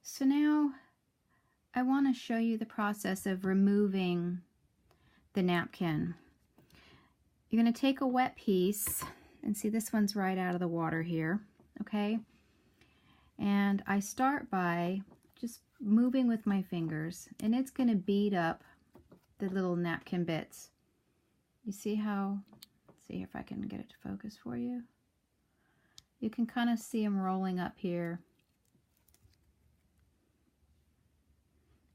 So now I want to show you the process of removing the napkin. You're going to take a wet piece, and see this one's right out of the water here, okay? And I start by just moving with my fingers, and it's going to beat up the little napkin bits. You see how, let's see if I can get it to focus for you. You can kind of see them rolling up here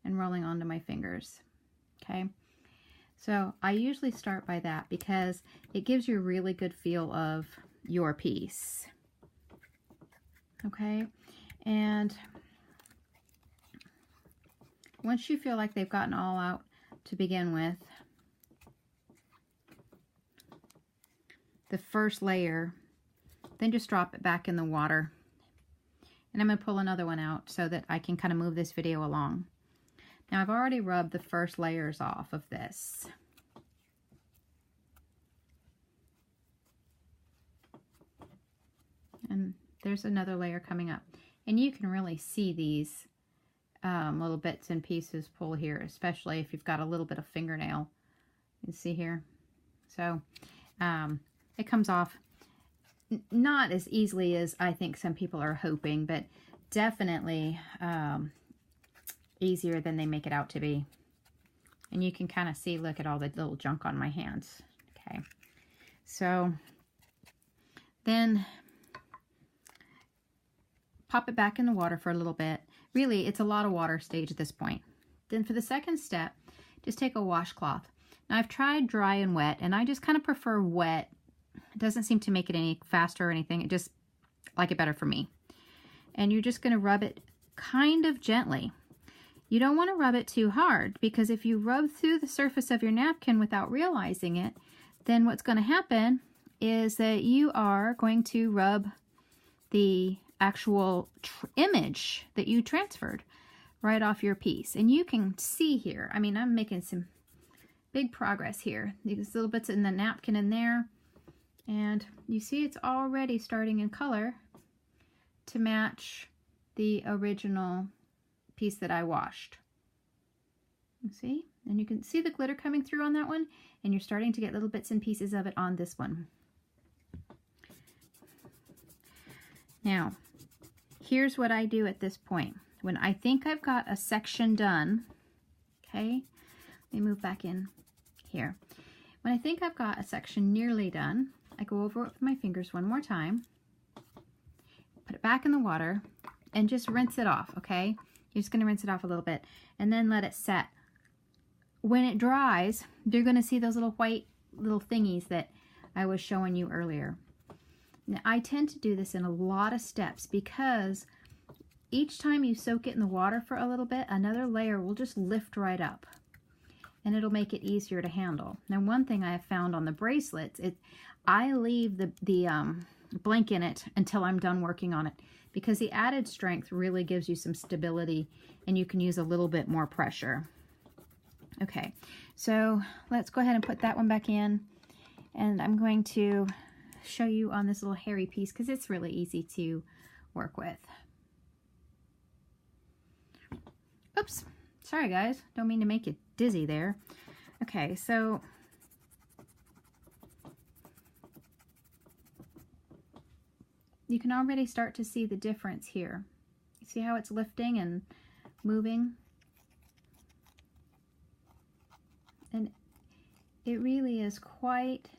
and rolling onto my fingers, okay? So I usually start by that because it gives you a really good feel of your piece, okay? And once you feel like they've gotten all out to begin with, the first layer, then just drop it back in the water. And I'm going to pull another one out so that I can kind of move this video along. Now I've already rubbed the first layers off of this. And there's another layer coming up. And you can really see these little bits and pieces pull here, especially if you've got a little bit of fingernail. You can see here. So it comes off not as easily as I think some people are hoping, but definitely easier than they make it out to be. And you can kind of see, look at all the little junk on my hands. Okay, so then pop it back in the water for a little bit. Really, it's a lot of water stage at this point. Then for the second step, just take a washcloth. Now I've tried dry and wet, and I just kind of prefer wet. It doesn't seem to make it any faster or anything. It just like it better for me. And you're just going to rub it kind of gently. You don't want to rub it too hard, because if you rub through the surface of your napkin without realizing it, then what's going to happen is that you are going to rub the actual image that you transferred right off your piece. And you can see here, I mean, I'm making some big progress here. These little bits in the napkin in there, and you see it's already starting in color to match the original piece that I washed. You see? And you can see the glitter coming through on that one, and you're starting to get little bits and pieces of it on this one. Now, here's what I do at this point. When I think I've got a section done, okay, let me move back in here. When I think I've got a section nearly done, I go over it with my fingers one more time, put it back in the water, and just rinse it off, okay? You're just going to rinse it off a little bit and then let it set. When it dries, you're going to see those little white little thingies that I was showing you earlier. Now, I tend to do this in a lot of steps because each time you soak it in the water for a little bit, another layer will just lift right up, and it'll make it easier to handle. Now, one thing I have found on the bracelets, I leave the blank in it until I'm done working on it, because the added strength really gives you some stability, and you can use a little bit more pressure. Okay, so let's go ahead and put that one back in, and I'm going to show you on this little hairy piece because it's really easy to work with. Oops, sorry guys, don't mean to make you dizzy there. Okay, so you can already start to see the difference here. You see how it's lifting and moving? And it really is quite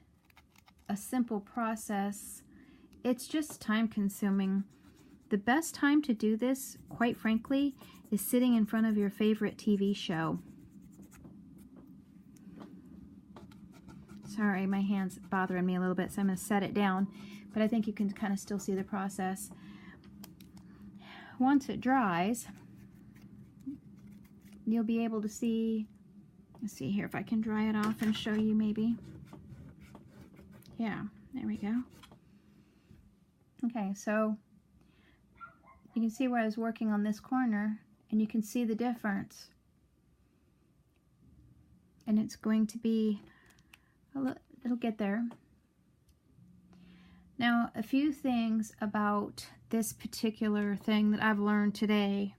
a simple process. It's just time consuming. The best time to do this, quite frankly, is sitting in front of your favorite TV show. Sorry, my hand's bothering me a little bit, so I'm going to set it down. But I think you can kind of still see the process. Once it dries, you'll be able to see, let's see here if I can dry it off and show you maybe. Yeah, there we go. Okay, so you can see where I was working on this corner, and you can see the difference. And it's going to be, it'll get there. Now, a few things about this particular thing that I've learned today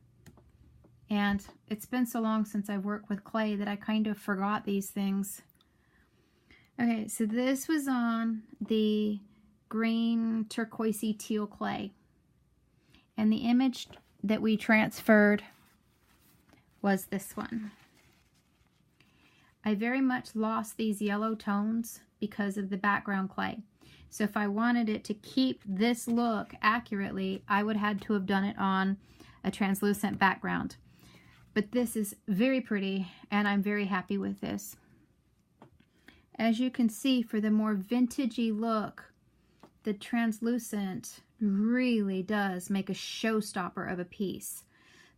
And it's been so long since I've worked with clay that I kind of forgot these things. Okay, so this was on the green turquoisey teal clay. And the image that we transferred was this one. I very much lost these yellow tones because of the background clay. So if I wanted it to keep this look accurately, I would have had to have done it on a translucent background. But this is very pretty, and I'm very happy with this. As you can see, for the more vintagey look, the translucent really does make a showstopper of a piece.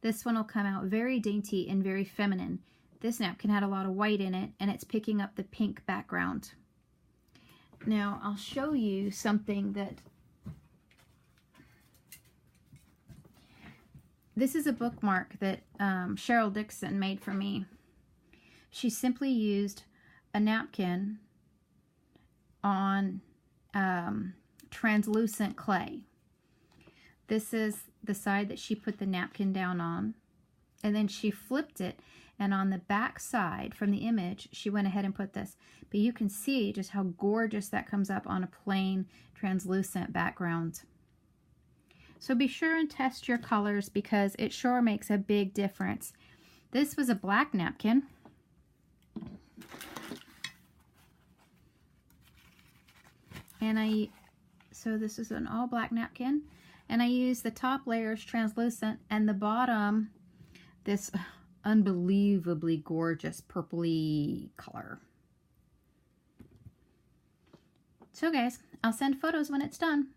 This one will come out very dainty and very feminine. This napkin had a lot of white in it, and it's picking up the pink background. Now, I'll show you something that... This is a bookmark that Cheryl Dixon made for me. She simply used a napkin on translucent clay. This is the side that she put the napkin down on, and then she flipped it, and on the back side from the image she went ahead and put this. But you can see just how gorgeous that comes up on a plain translucent background. So be sure and test your colors, because it sure makes a big difference. This was a black napkin. And so this is an all black napkin, and I used the top layers translucent and the bottom this unbelievably gorgeous purpley color. So guys, I'll send photos when it's done.